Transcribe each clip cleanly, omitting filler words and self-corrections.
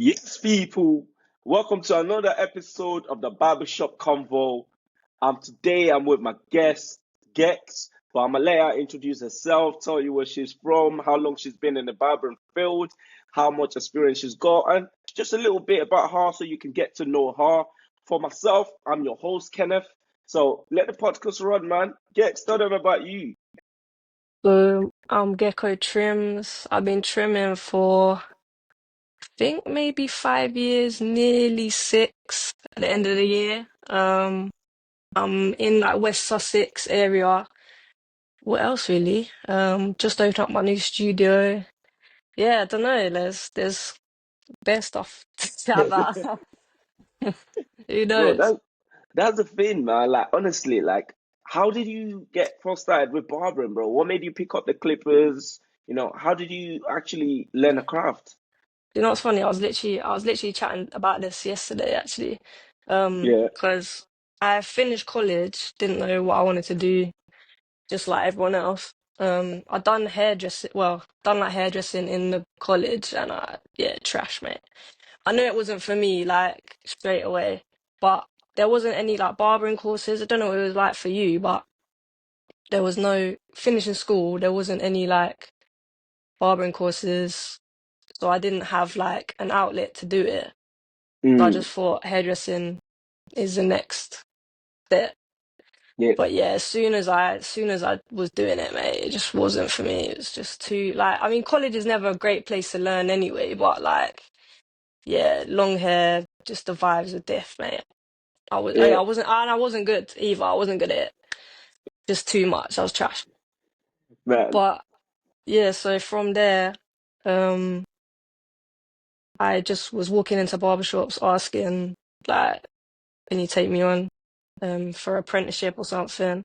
Yes, people, welcome to another episode of the Barbershop Convo. Today I'm with my guest, Gex, but I'm gonna let her introduce herself, tell you where she's from, how long she's been in the barbering field, how much experience she's got, and just a little bit about her so you can get to know her. For myself, I'm your host, Kenneth. So let the podcast run, man. Gex, tell them about you. So I'm Gecko Trims. I've been trimming for I think maybe 5 years, nearly six at the end of the year. I'm in like West Sussex area. What else really? Just opened up my new studio. Yeah, I don't know. There's bare stuff to chat about. Who Bro, knows? that's the thing, man. Like, honestly, like, how did you get first started with barbering, bro? What made you pick up the clippers? How did you actually learn a craft? You know what's funny? I was literally chatting about this yesterday actually. Yeah. Because I finished college, didn't know what I wanted to do, just like everyone else. I done hairdressing, well, done like hairdressing in the college, and yeah, trash, mate. I knew it wasn't for me, like straight away, but there wasn't any like barbering courses. I don't know what it was like for you, but there was no finishing school. There wasn't any like barbering courses, so I didn't have like an outlet to do it. So I Mm, just thought hairdressing is the next step. yeah. But yeah, as soon as I was doing it, mate, it just wasn't for me. It was just too like I mean, college is never a great place to learn anyway, but like yeah, long hair, just the vibes of death, mate. Yeah. I wasn't good either. I wasn't good at it. Just too much. I was trash. Man. But yeah, so from there, um, I just was walking into barbershops asking like, can you take me on for apprenticeship or something?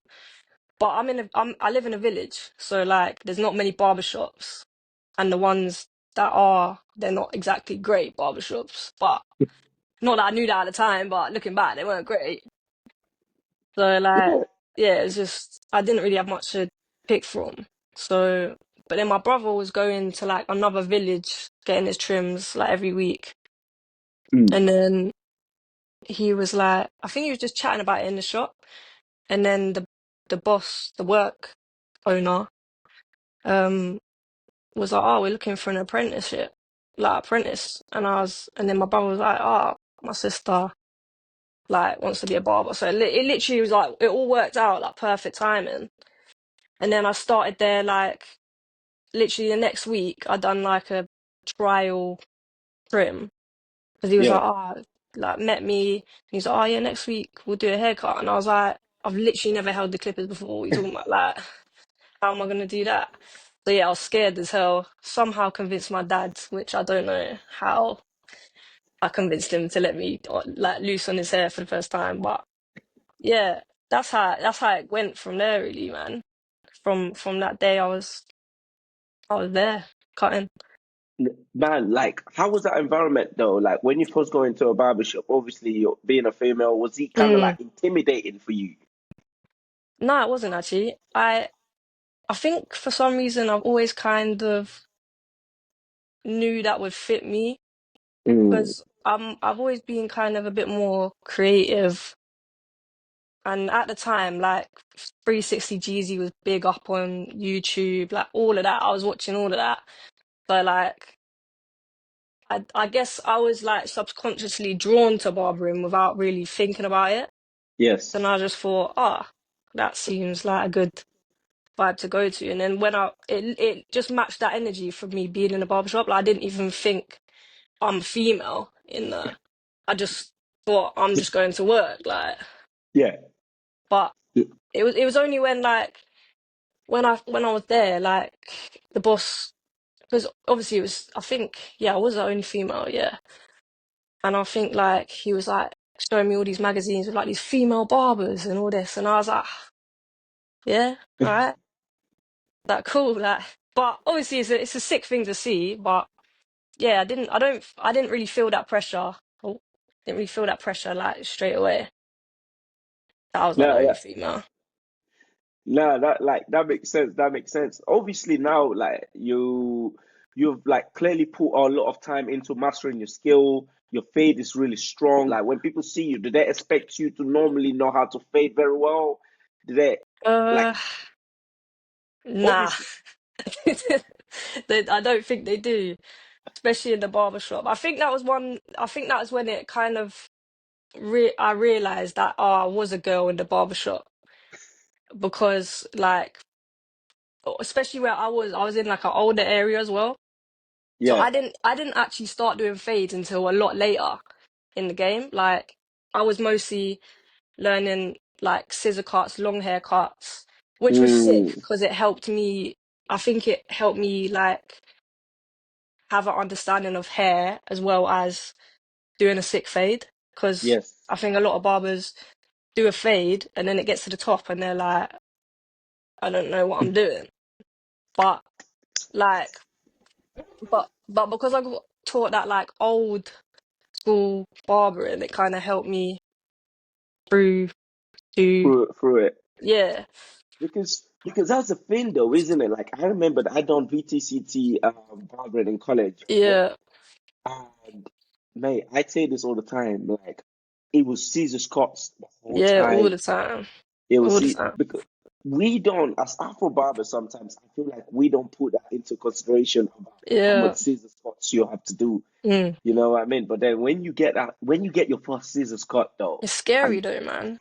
But I live in a village, so like there's not many barbershops, and the ones that are, they're not exactly great barbershops. But not that I knew that at the time, but looking back, they weren't great. So like, Yeah. yeah, it's just I didn't really have much to pick from. So, but then my brother was going to like another village getting his trims like every week, Mm, and then he was like, I think he was just chatting about it in the shop, and then the boss, the work owner, um was like, "Oh, we're looking for an apprenticeship, like apprentice." And then my brother was like, "Oh, my sister like wants to be a barber." So it literally was like it all worked out like perfect timing. And then I started there like literally the next week. I done like a trial trim because he was yeah. like, "Oh, like met me." And he's like, "Oh yeah, next week we'll do a haircut." And I was like, "I've literally never held the clippers before. What are you talking about? Like, how am I gonna do that?" So yeah, I was scared as hell. Somehow convinced my dad, which I don't know how I convinced him to let me like loose on his hair for the first time. But yeah, that's how it went from there, really, man. From that day, I was there cutting. Man, like, how was that environment though? Like, when you first go into a barbershop, obviously you're being a female, was he kind of Mm. like intimidating for you? No, it wasn't actually. I think for some reason I've always kind of knew that would fit me Mm, because I've always been kind of a bit more creative. And at the time, like 360 Jeezy was big up on YouTube, like all of that. I was watching all of that. So like I guess I was like subconsciously drawn to barbering without really thinking about it. Then yes. I just thought, ah, that seems like a good vibe to go to. And then when it just matched that energy for me being in a barbershop. Like I didn't even think I'm female in the. I just thought I'm just going to work, like. Yeah. But it was only when like when I was there, like the boss, because obviously it was, I think, yeah, I was the only female, yeah, and I think like he was like showing me all these magazines with like these female barbers and all this, and I was like, yeah, all right, that cool, like, but obviously it's a sick thing to see, but yeah, I didn't really feel that pressure, or didn't really feel that pressure like straight away that I was like the No, only yeah. female. No, that makes sense. That makes sense. Obviously now, like, you've like clearly put a lot of time into mastering your skill. Your fade is really strong. Like when people see you, do they expect you to normally know how to fade very well? Do they like Uh, nah. obviously? I don't think they do, especially in the barbershop. I think that was one. I think that was when it kind of I realized that I was a girl in the barbershop because like especially where I was in like an older area as well. So Yeah. I didn't actually start doing fades until a lot later in the game. Like I was mostly learning like scissor cuts, long hair cuts, which was sick Mm, because it helped me. I think it helped me like have an understanding of hair as well as doing a sick fade. Because yes. I think a lot of barbers do a fade and then it gets to the top and they're like, I don't know what I'm doing. But like, but because I got taught that like old school barbering, it kind of helped me through to Through it. yeah, Because that's the thing though, isn't it? Like I remember that I done VTCT barbering in college, right? yeah, And mate, I say this all the time, like it was Caesar Scott's the whole yeah, all time. the time, It was all the see time. because we don't as Afro barbers sometimes I feel like we don't put that into consideration about how much Yeah, Caesar Scots you have to do. mm. You know what I mean? But then when you get your first Caesar Scott though, It's scary and though, man.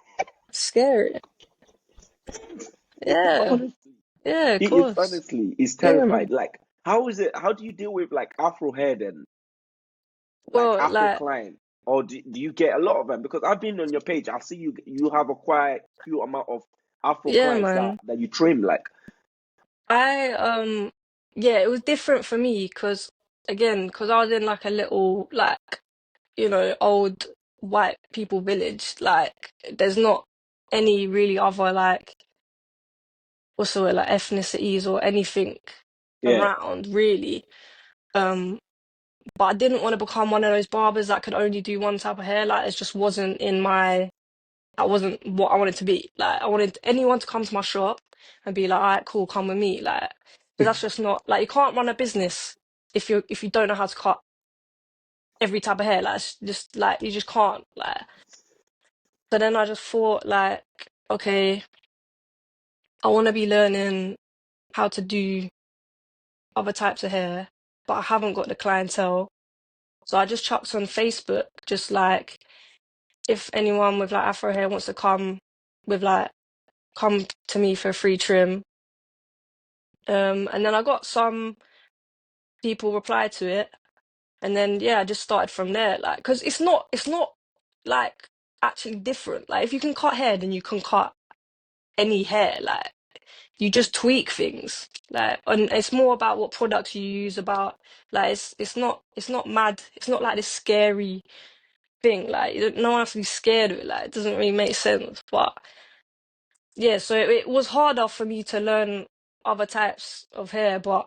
It's scary. Yeah, honestly, yeah, of it is course. honestly it's Yeah, man. terrified. Like how is it? How do you deal with like Afro hair then? Like Well, Afro like, client, or do you get a lot of them? Because I've been on your page, I see you have a quite few amount of Afro yeah, clients that man. that you trim. Like I yeah, it was different for me because again, because I was in like a little like old white people village. Like, there's not any really other like what's the word like ethnicities or anything yeah, around really. Um, but I didn't want to become one of those barbers that could only do one type of hair. Like, it just wasn't in my. That wasn't what I wanted to be. Like, I wanted anyone to come to my shop and be like, "All right, cool, come with me." Like, because that's just not like you can't run a business if you don't know how to cut every type of hair. Like, it's just like you just can't. Like, so then I just thought like, okay, I want to be learning how to do other types of hair, but I haven't got the clientele. So I just chucked on Facebook, just like if anyone with like afro hair wants to with like come to me for a free trim. And then I got some people reply to it, and then yeah, I just started from there. Like, because it's not like actually different. Like, if you can cut hair, then you can cut any hair. Like, you just tweak things. Like, and it's more about what products you use. About like, it's not mad. It's not like this scary thing. Like, no one has to be scared of it. Like, it doesn't really make sense. But yeah, so it was harder for me to learn other types of hair, but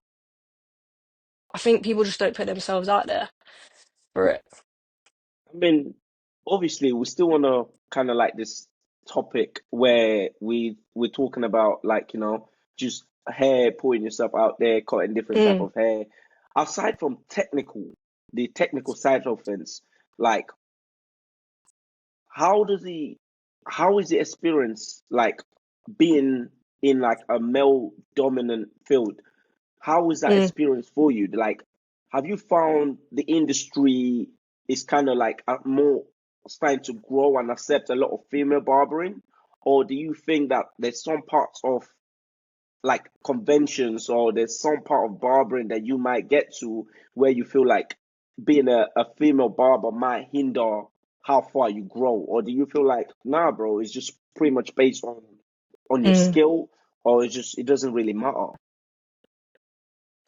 I think people just don't put themselves out there for it. I mean, obviously we still want to kind of like this topic where we're talking about like just hair, putting yourself out there, cutting different type Mm, of hair. Aside from the technical side of things, like how does he how is the experience like being in like a male dominant field? How is that mm, experience for you? Like, have you found the industry is kind of like more starting to grow and accept a lot of female barbering? Or do you think that there's some parts of like conventions or there's some part of barbering that you might get to where you feel like being a female barber might hinder how far you grow? Or do you feel like, nah, bro, it's just pretty much based on your mm. skill, or it's just it doesn't really matter?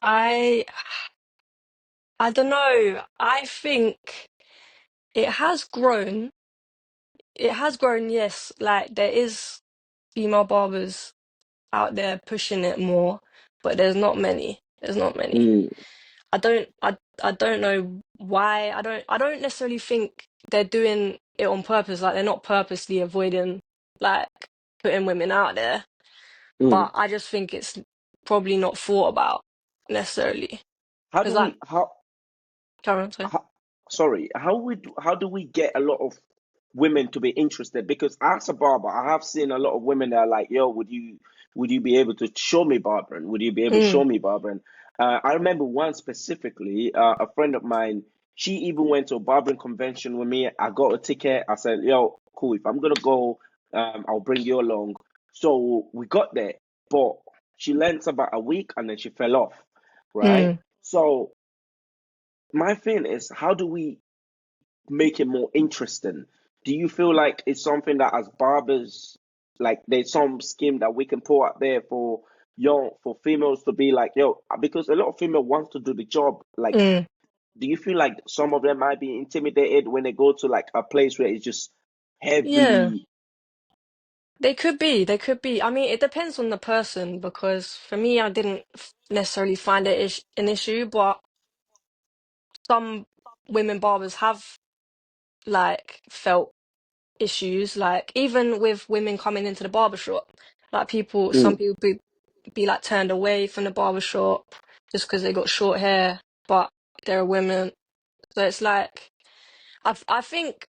I I don't know. I think it has grown. It has grown, yes. Like, there is female barbers out there pushing it more, but there's not many. There's not many. Mm, I don't know why. I don't necessarily think they're doing it on purpose. Like, they're not purposely avoiding like putting women out there. mm. But I just think it's probably not thought about necessarily. How do Because like, we how Karen, sorry. how, sorry, how do we get a lot of women to be interested? Because as a barber, I have seen a lot of women that are like, "Yo, would you be able to show me barbering? Would you be able to show Mm, me barbering?" I remember one specifically, a friend of mine. She even went to a barbering convention with me. I got a ticket. I said, "Yo, cool. If I'm gonna go, I'll bring you along." So we got there, but she lent about a week and then she fell off, right? mm, So my thing is, how do we make it more interesting? Do you feel like it's something that as barbers, like there's some scheme that we can put out there for for females to be like, yo, because a lot of female want to do the job. Like, mm. do you feel like some of them might be intimidated when they go to like a place where it's just Yeah, heavily? they could be. They could be. I mean, it depends on the person because for me, I didn't necessarily find it an issue, but some women barbers have like felt issues, like even with women coming into the barbershop, like some Mm, people be like turned away from the barbershop just because they got short hair, but they're women. So it's like I think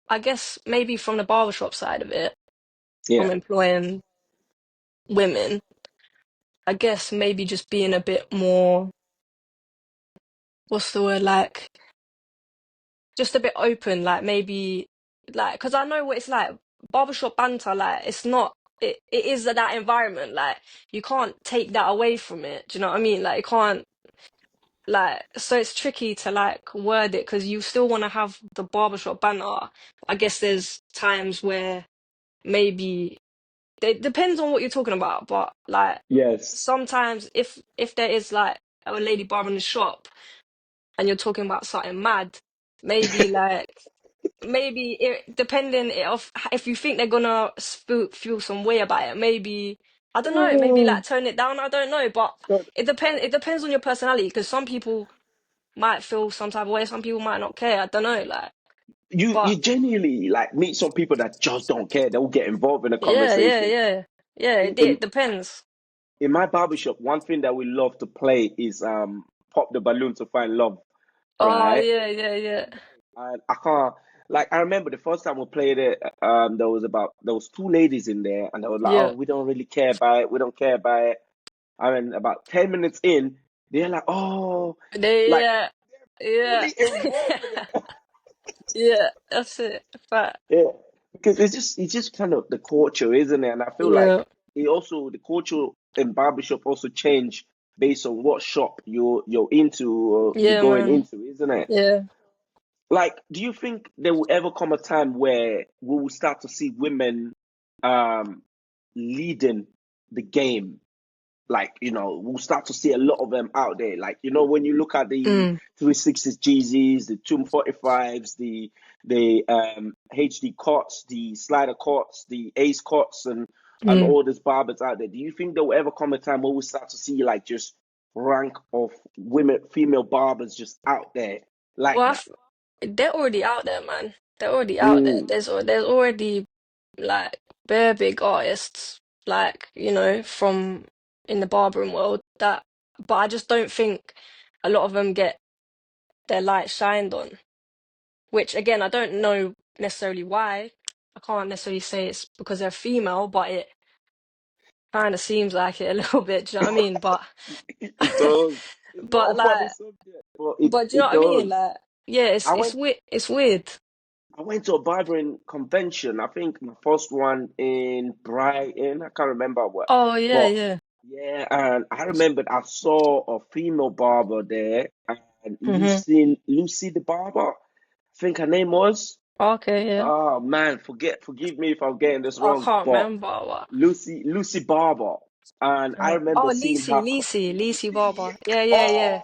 I guess maybe from the barbershop side of it, yeah, from employing women, I guess maybe just being a bit more, what's the word, like just a bit open, like maybe like because I know what it's like. Barbershop banter, like it's not it is that environment. Like you can't take that away from it. Do you know what I mean? Like you can't like so it's tricky to like word it because you still want to have the barbershop banter. I guess there's times where maybe it depends on what you're talking about, but like yes. sometimes if there is like a lady barber in the shop and you're talking about something mad, maybe like maybe it depending of if you think they're gonna feel some way about it, maybe I don't know, maybe like Oh, tone it down. I don't know, but God. it depends on your personality because some people might feel some type of way, some people might not care. I don't know, like, You but genuinely like meet some people that just don't care. They'll get involved in a yeah, yeah, conversation. yeah, yeah. In, in It depends. in my barbershop, one thing that we love to play is pop the balloon to find love, Oh right? yeah, yeah, yeah, And I can't like I remember the first time we played it, there was two ladies in there and they were like, yeah. "Oh, we don't really care about it, we don't care about it." And then about 10 minutes in, they're like, "Oh," like Yeah, yeah, fully involved in it. yeah. That's it. But Yeah, because it's just kind of the culture, isn't it? And I feel like yeah, it also the culture in barbershop also change based on what shop you're into or you're yeah, going man. into, isn't it? Yeah. Like, do you think there will ever come a time where we will start to see women um leading the game? Like, we'll start to see a lot of them out there. Like, when you look at the Mm, 360s GZs, the 245s, the HD cots, the slider cots, the ace cots, and mm. all these barbers out there. Do you think there will ever come a time where we start to see like just rank of women, female barbers just out there like Well, that? they're already out there, man. They're already out there. Mm, There's already like bare big artists, like from in the barbering world that, but I just don't think a lot of them get their light shined on. Which again, I don't know necessarily why. I can't necessarily say it's because they're female, but it kind of seems like it a little bit. Do you know what I mean? But it does. It's not but a funny like, subject, but it but do you know it what I mean? does. Like, yeah, I went it's weird. I went to a barbering convention. I think my first one in Brighton. I can't remember what, Oh yeah, but yeah. yeah, and I remembered I saw a female barber there, and Hmm. Lucy the barber. I think her name was. Okay, yeah. Oh man, forgive me if I'm getting this I wrong, can't but remember what. Lucy Barber, and I Oh, remember seeing her. Lacey Lucy, Barber. Yeah, yeah, oh, yeah.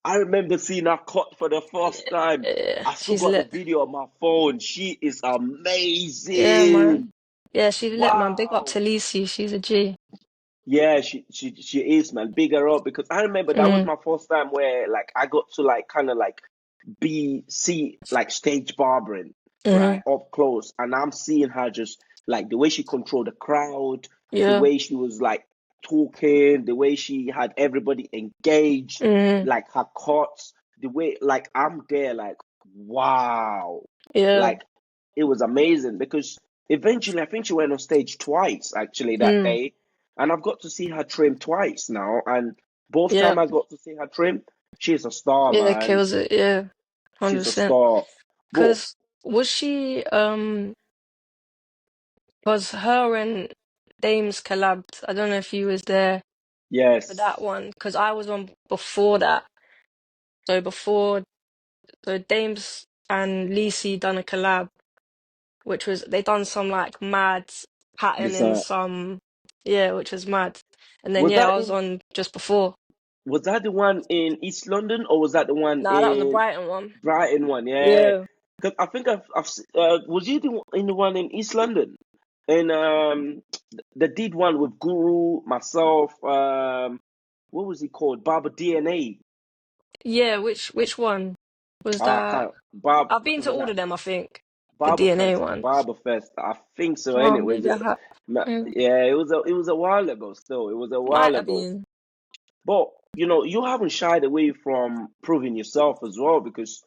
I remember seeing her cut for the first time. Yeah, I still she's got the lit. video on my phone. She is Yeah, man. amazing. Yeah, she's lit, man. Big up Wow. to Lacey. She's a G. Yeah, she is, man. Big her up because I remember that was Mm, my first time where like I got to like kind of like be see like stage barbering right hmm. up close, and I'm seeing her just like the way she controlled the crowd, the Yeah. way she was like. talking, the way she had everybody engaged, Mm, like her cuts, the way like I'm there, like wow, yeah. like it was amazing because eventually I think she went on stage twice actually that Mm, day, and I've got to see her trim twice now, and both yeah. time I got to see her trim, she's a star, Yeah, man. kills it. Yeah. She's a 100%. star. But Because was she, was her and Dames collabed? I don't know if you was there for that yes, one, because I was on before that. So before, so Dames and Lisi done a collab, which was, they done some like mad pattern this in some, yeah, which was mad. And then, was yeah, I that was in on just before. was that the one in East London or was that the one Nah, that was a in Brighton one. Brighton one? Yeah, Yeah. because I think was you in the one in East London? And they did one with Guru, myself, what was he called? Barber DNA. Yeah, which one was I that? can't Barb I've been to was all that of them, I think. The DNA Barberfest, ones. Barberfest. I think so. Oh, Anyways, maybe I have. Yeah, yeah, it was a while ago. Still, it was a might while have ago. been. But you know, you haven't shied away from proving yourself as well because,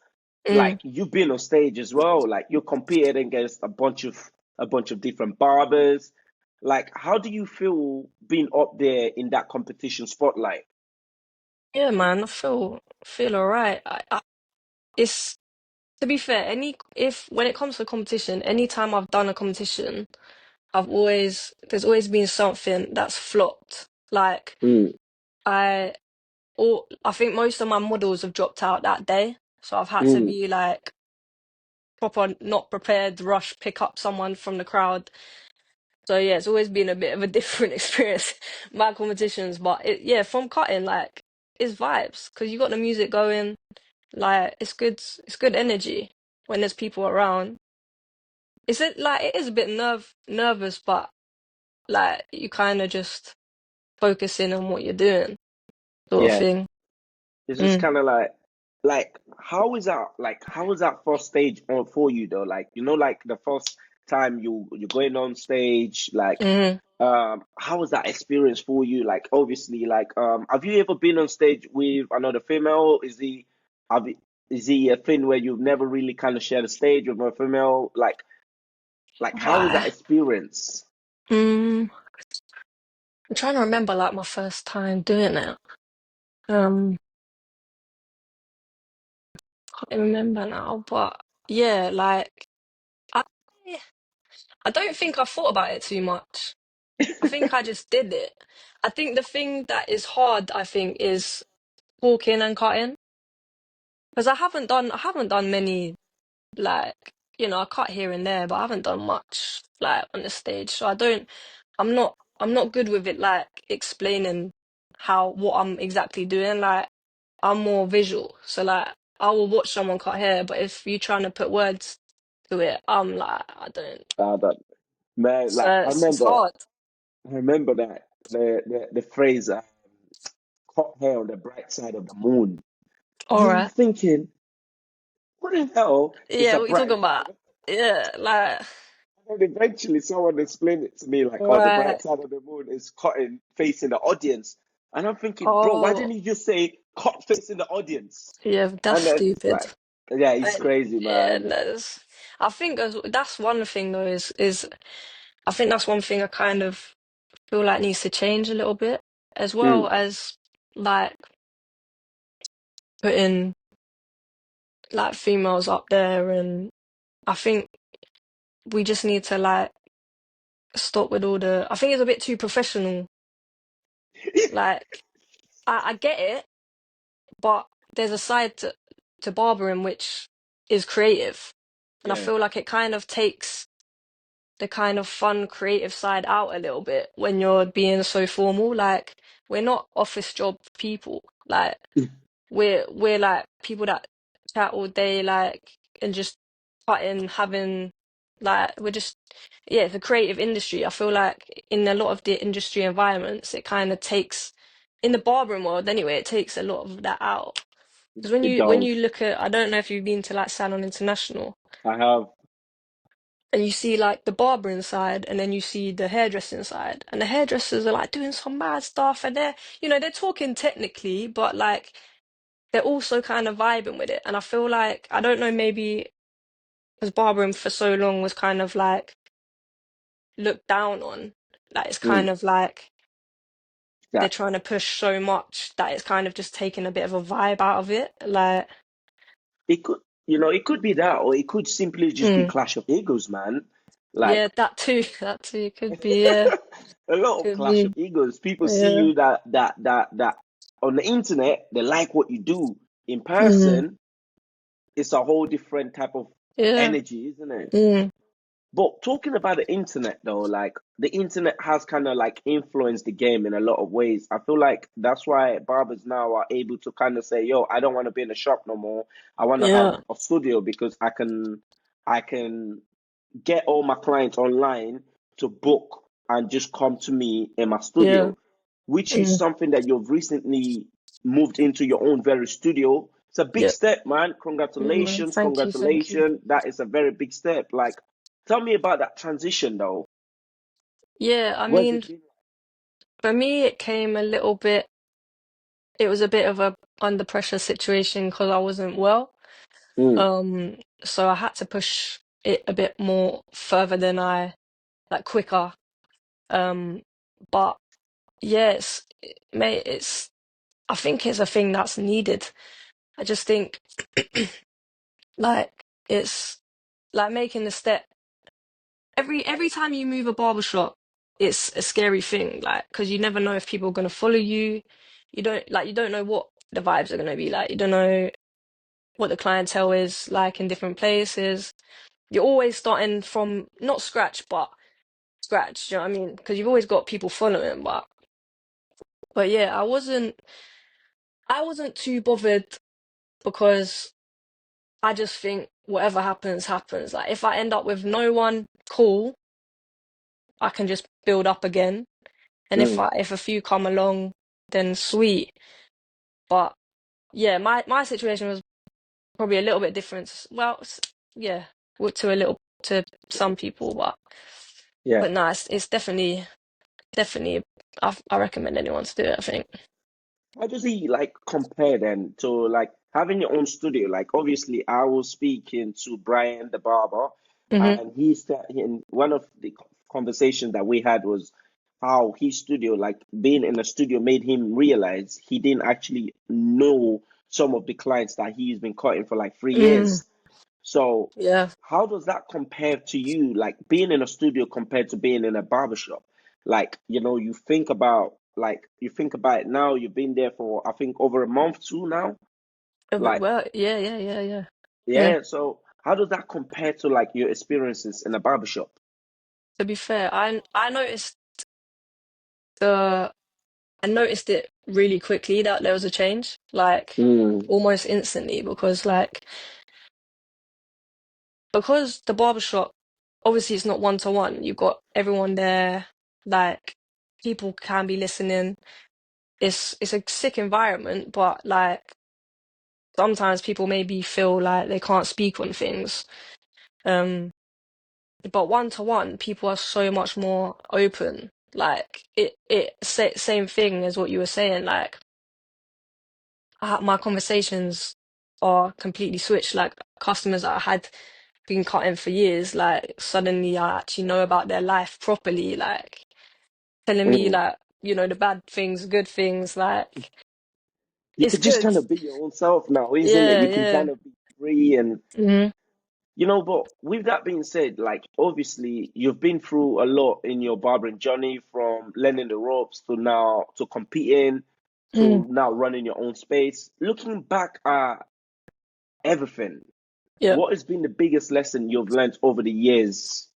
like, Mm. you've been on stage as well. Like, you competed against a bunch of different barbers. Like, how do you feel being up there in that competition spotlight? Yeah, man, I feel all right. It's to be fair, any if when it comes to competition, anytime I've done a competition, there's always been something that's flopped. Like Mm, I I think most of my models have dropped out that day, so I've had to mm. be like proper not prepared, rush, pick up someone from the crowd. So yeah, it's always been a bit of a different experience, my competitions. But yeah, from cutting, like it's vibes because you got the music going. Like it's good energy when there's people around. It is a bit nervous, but like you kind of just focusing on what you're doing, sort of Yeah. thing. It's just Mm. kind of like how is that first stage on for you though? Like, you know, like the first time you're going on stage, like Hmm. how was that experience for you? Like obviously, like have you ever been on stage with another female? Have you, is he a thing where you've never really kind of shared a stage with a female? Like how was that Right. experience? Mm. I'm trying to remember like my first time doing it. Um, can't remember now, but yeah, like I, I don't think I thought about it too much. I think I just did it. I think the thing that is hard, I think, is talking and cutting because I haven't done many like I cut here and there, but I haven't done much like on the stage. So I'm not good with it like explaining what I'm exactly doing. Like I'm more visual, so like I will watch someone cut hair, but if you're trying to put words to it, I'm like I don't. That man, like So it's hard. I remember that the phrase "hot hair on the bright side of the moon." All And I'm right. thinking, what the hell is Yeah, a what you bright talking about? side? Yeah, like And eventually someone explained it to me like, oh, the right. bright side of the moon is cutting facing the audience. And I'm thinking, bro, why Oh, didn't you just say cut facing the audience? yeah, that's And then it's stupid. like, yeah, it's And crazy, yeah, man. I think that's one thing though is I think that's one thing I kind of feel like needs to change a little bit, as well Mm. as like putting like females up there, and I think we just need to like stop with all the. I think it's a bit too professional. Like I get it, but there's a side to barbering which is creative, and I Yeah, feel like it kind of takes the kind of fun creative side out a little bit when you're being so formal. Like we're not office job people. Like we're like people that chat all day, like and just cutting, having like we're just yeah, it's a creative industry. I feel like in a lot of the industry environments, it kind of takes in the barbering world anyway, it takes a lot of that out. Because when it you does. look at, I don't know if you've been to like Salon International. I have. and you see like the barbering side, and then you see the hairdressing side, and the hairdressers are like doing some mad stuff, and they're talking technically, but like they're also kind of vibing with it. And I feel like, I don't know, maybe because barbering for so long was kind of like looked down on, like it's Mm. kind of like they're That trying to push so much that it's kind of just taking a bit of a vibe out of it. Like, it could, it could be that, or it could simply just be mm, clash of egos, man. Like yeah, that too, that too could be, yeah, a lot of could clash of be, egos. People see yeah, you that on the internet, they like what you do. In mm, person, it's a whole different type of yeah, energy, isn't it? mm, But talking about the internet though, like the internet has kind of like influenced the game in a lot of ways. I feel like that's why barbers now are able to kind of say, "Yo, I don't want to be in a shop no more. I want to have yeah, a studio because I can get all my clients online to book and just come to me in my yeah, studio, which is mm, something that you've recently moved into your own very studio. It's a big yeah, step, man. yeah, man. Congratulations, Thank you, thank you. congratulations. That is a very big step. Like, tell me about that transition though. Yeah, I Where's mean, it been? for me, it came a little bit, it was a bit of a under pressure situation because I wasn't well. Mm, So I had to push it a bit more further than like quicker. Um, but yeah, mate, I think it's a thing that's needed. I just think like it's like making the step every time you move a barbershop, it's a scary thing, like because you never know if people are gonna follow you. You don't know what the vibes are gonna be like. You don't know what the clientele is like in different places. You're always starting from not scratch, but scratch. Do you know what I mean? Because you've always got people following, but yeah, I wasn't too bothered because I just think whatever happens, happens. Like if I end up with no one, cool, I can just build up again. And if mm. I if a few come along, then sweet. But yeah, my situation was probably a little bit different. Well, yeah, to a little to some people, Yeah. but no, it's definitely. I recommend anyone to do it, I think. How does he like compare then to like having your own studio? Like obviously, I was speaking to Brian the barber, Hmm. and he said in one of the conversations that we had was how his studio, like being in a studio, made him realize he didn't actually know some of the clients that he's been cutting for like 3 years. So, Yeah. how does that compare to you, like being in a studio compared to being in a barbershop? Like, you think about it now, you've been there for I think over a month too now. Like, Well, yeah, yeah, yeah, yeah. Yeah. yeah, so how does that compare to like your experiences in a barbershop? To be fair, the I noticed it really quickly that there was a change, like Mm, almost instantly, because the barbershop, obviously it's not one to one. You've got everyone there, like people can be listening. It's a sick environment, but like sometimes people maybe feel like they can't speak on things. Um, but one to one, people are so much more open. Like same thing as what you were saying. Like my conversations are completely switched. Like customers that I had been cutting for years, like suddenly I actually know about their life properly. Like telling me mm. like the bad things, good things. Like You it's could just good. kind of be your own self now, isn't it? Yeah, You can yeah. kind of be free and Hmm. but with that being said, like obviously you've been through a lot in your barbering journey from learning the ropes to now to competing Mm. to now running your own space. Looking back at everything, Yeah. what has been the biggest lesson you've learned over the years?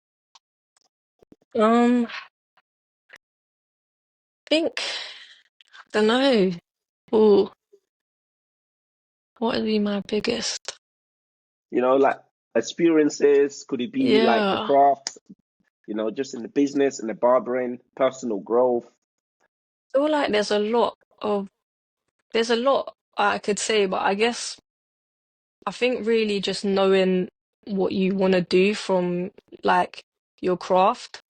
I think don't know. Oh, what would be my biggest? Like experiences, could it be like the Yeah. craft, just in the business, in the barbering, personal growth? I feel like there's a lot I could say, but I guess I think really just knowing what you want to do from like your craft,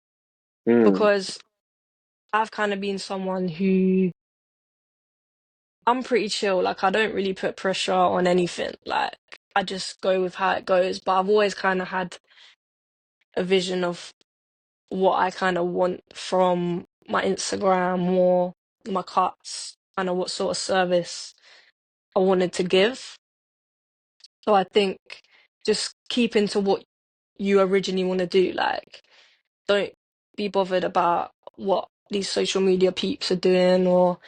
Mm, because I've kind of been someone who I'm pretty chill. Like I don't really put pressure on anything. Like I just go with how it goes. But I've always kind of had a vision of what I kind of want from my Instagram or my cuts, kind of what sort of service I wanted to give. So I think just keeping to what you originally want to do. Like don't be bothered about what these social media peeps are doing, or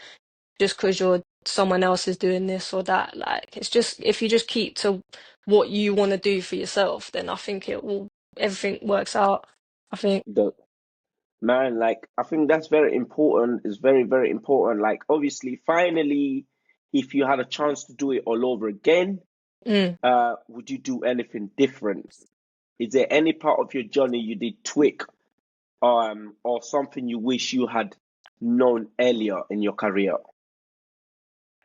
just because you're someone else is doing this or that. Like it's just if you just keep to what you want to do for yourself, then I think everything works out. I think. the man, like I think that's very important. It's very, very important. Like obviously, finally, if you had a chance to do it all over again, Mm. would you do anything different? Is there any part of your journey you did tweak, or something you wish you had known earlier in your career?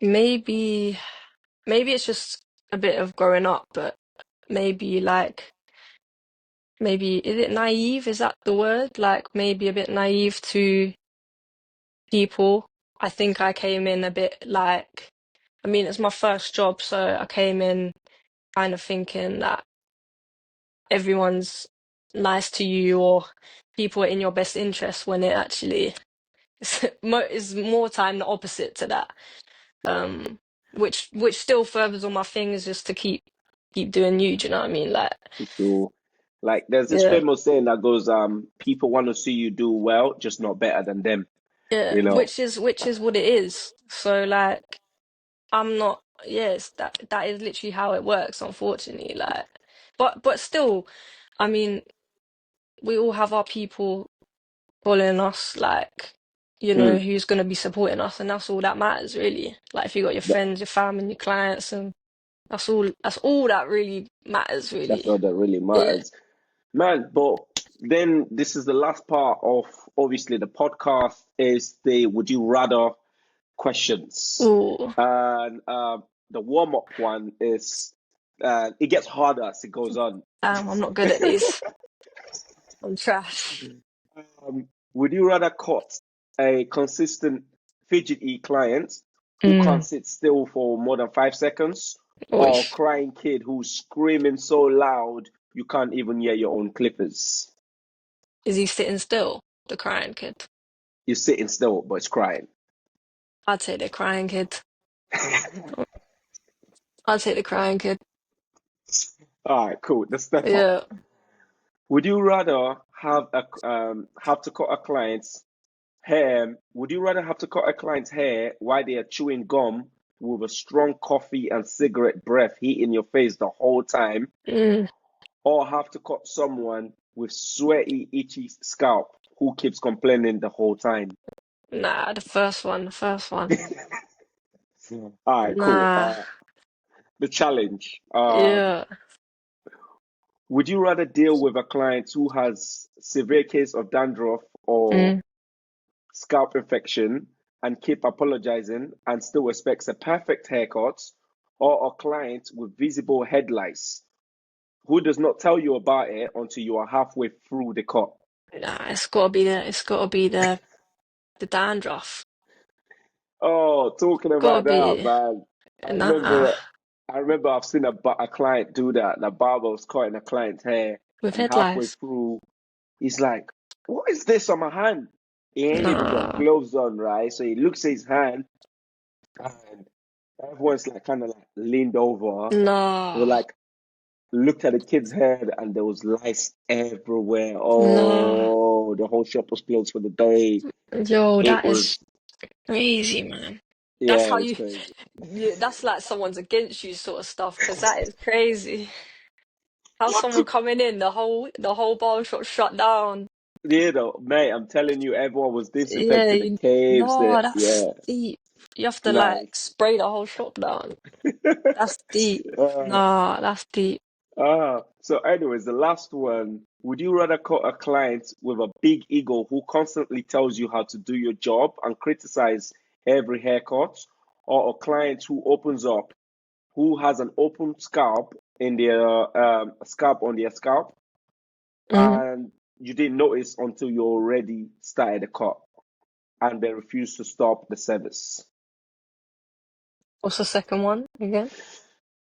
Maybe maybe it's just a bit of growing up, but maybe like maybe is it naive? Is that the word? Like maybe a bit naive to people. I think I came in a bit like, I mean, it's my first job, so I came in kind of thinking that everyone's nice to you or people are in your best interest when it actually is more time the opposite to that. Um, which still furthers on my things just to keep doing you. Do you know what I mean? Like, So, like, there's this yeah, famous saying that goes, people want to see you do well, just not better than them, yeah, you know? which is what it is. So like, I'm not. Yes, that is literally how it works. Unfortunately, like, but still, I mean, we all have our people following us, like, Mm, who's going to be supporting us, and that's all that matters, really. Like, if you got your that, friends, your family, your clients, and that's all that really matters, that's really. all that really Yeah. matters. Man, but then this is the last part of obviously the podcast is the would you rather questions. Ooh, And the warm-up one is it gets harder as it goes on. I'm not good at these. I'm trash. Would you rather cut a consistent fidgety client who can't Mm. sit still for more than 5 seconds, Oy. or a crying kid who's screaming so loud you can't even hear your own clippers? Is he sitting still, the crying kid? You're sitting still, but it's crying. I'd say the crying kid. I'd say the crying kid. All right, cool. Let's step up. Yeah. Would you rather have to cut a client's hair? Would you rather have to cut a client's hair while they are chewing gum with a strong coffee and cigarette breath hitting your face the whole time, Mm. or have to cut someone with sweaty, itchy scalp who keeps complaining the whole time? Nah, the first one, the first one. All right, cool. Nah. The challenge. Yeah. Would you rather deal with a client who has severe case of dandruff or Mm. scalp infection and keep apologizing and still expects a perfect haircut, or a client with visible head lice who does not tell you about it until you are halfway through the cut? Nah, it's gotta be the dandruff. Oh, talking Gotta about that, be. man. I Nah. remember, I remember I've seen a client do that. The barber was cutting a client's hair, With and halfway headlights. through, he's like, "What is this on my hand?" He ain't even got Nah. gloves on, right? So he looks at his hand, and everyone's like kind of like leaned over. They were Nah. like looked at the kid's head, and there was lice everywhere. Nah. Oh, the whole shop was closed for the day. Yo, It that is was, crazy, man. That's yeah, it how was you, crazy. that's like someone's against you sort of stuff, because that is crazy. How What someone to, coming in, the whole bar shop shut down. you know, mate? I'm telling you, everyone was Yeah, disinfecting the caves. no, That, that's yeah, deep. You have to like nice. spray the whole shop down. That's deep. uh, Nah, that's deep. so, anyways, the last one. Would you rather cut a client with a big ego who constantly tells you how to do your job and criticize every haircut, or a client who opens up, who has an open scalp in their scalp on their scalp, Mm. and you didn't notice until you already started the cut, and they refused to stop the service. What's the second one again?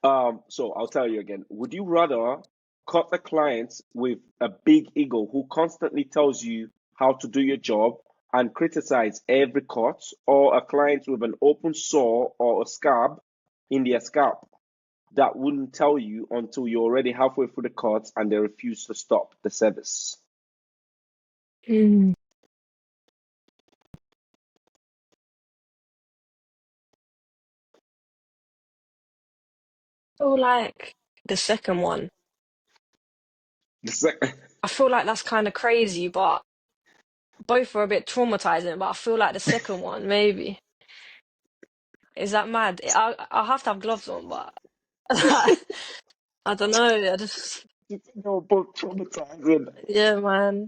So I'll tell you again. Would you rather cut a client with a big ego who constantly tells you how to do your job and criticize every cut, or a client with an open sore or a scab in their scalp that wouldn't tell you until you're already halfway through the cut and they refuse to stop the service? Mm. I feel like the second one. The sec- I feel like that's kind of crazy, but both are a bit traumatizing. But I feel like the second one, maybe. Is that mad? I'll have to have gloves on, but I don't know. I just, They were both traumatizing. yeah, man.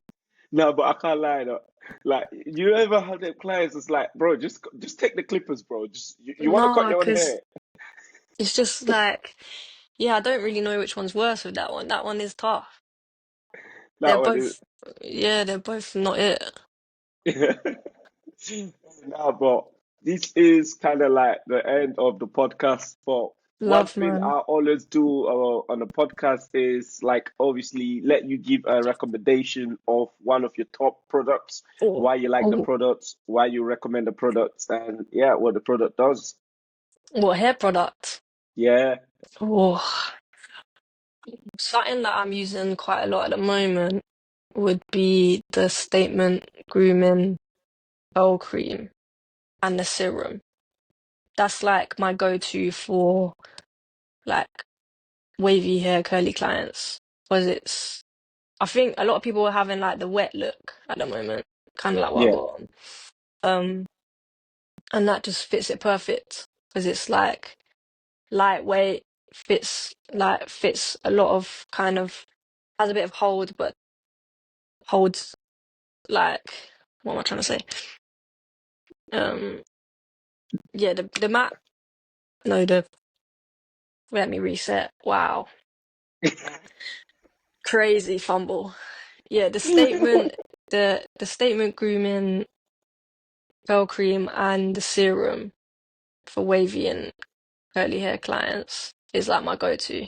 No, but I can't lie though. Like, you ever have them clients? It's like, bro, just take the clippers, bro. Just you want to cut No, your own because hair. it's just like, yeah, I don't really know which one's worse with that one. That one is tough. They're That one is. both, yeah, they're both not it. Nah, but this is kind of like the end of the podcast. But one Love, thing man. I always do on a podcast is like obviously let you give a recommendation of one of your top products, Oh, why you like the oh, products, why you recommend the products, and yeah, what the product does. what hair product? Yeah, Oh, something that I'm using quite a lot at the moment would be the Statement Grooming Oil Cream and the serum. That's like my go-to for like wavy hair, curly clients. Because I think a lot of people are having like the wet look at the moment, kind of like what I yeah. got on. Um, and that just fits it perfect because it's like lightweight, fits a lot of kind of has a bit of hold, but holds like what am I trying to say? Um, yeah, the mat. No, the let me reset. Wow, crazy fumble. Yeah, the statement grooming curl cream and the serum for wavy and curly hair clients is like my go-to.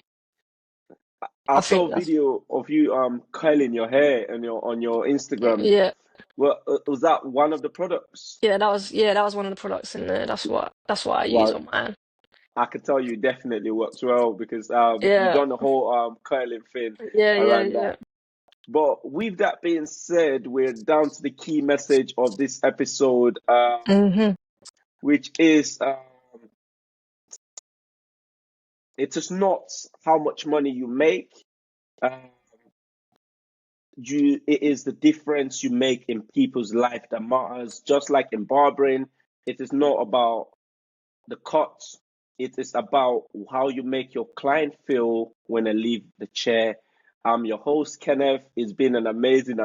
I I saw think a that's video of you curling your hair on your Instagram. yeah, Well, was that one of the products? that was one of the products in there. That's what I use Well, on mine. I can tell you definitely works well because you Yeah, done the whole curling thing yeah, yeah, around that. yeah. But with that being said, we're down to the key message of this episode, Hmm. which is it is not how much money you make. Um, it is the difference you make in people's life that matters. Just like in barbering, it is not about the cuts. It is about how you make your client feel when they leave the chair. I'm your host, Kenneth. It's been an amazing,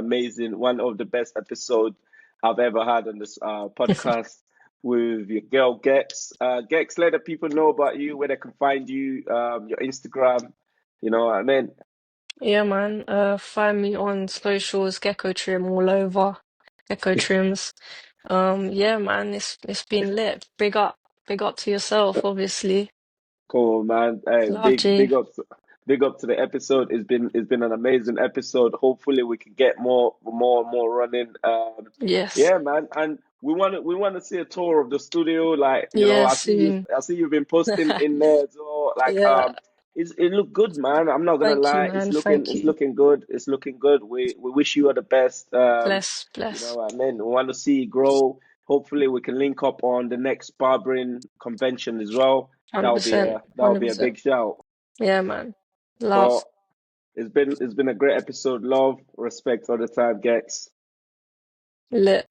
one of the best episodes I've ever had on this podcast with your girl Gex. Gex, let the people know about you, where they can find you, your Instagram. You know what I mean? Yeah, man. Find me on socials, Gecko Trim all over. Gecko Trims. Yeah, man. It's been lit. Big up to yourself, obviously. Cool, man. Hey, Love G. big up to the episode. It's been an amazing episode. Hopefully, we can get more running. Yes. Yeah, man. And we want to see a tour of the studio. Like, Yeah, I soon. see you've been posting in there as well. Like, Yeah. it look good, man. I'm not gonna Thank you, lie. man. Thank It's you. looking good. It's looking good. We wish you all the best. Bless, You bless. know, what I mean, we want to see it grow. Hopefully, we can link up on the next barbering convention as well. That'll be 100%. a 100%. big shout. Yeah, man. But Love. it's been a great episode. Love, respect all the time, Gex. Lit.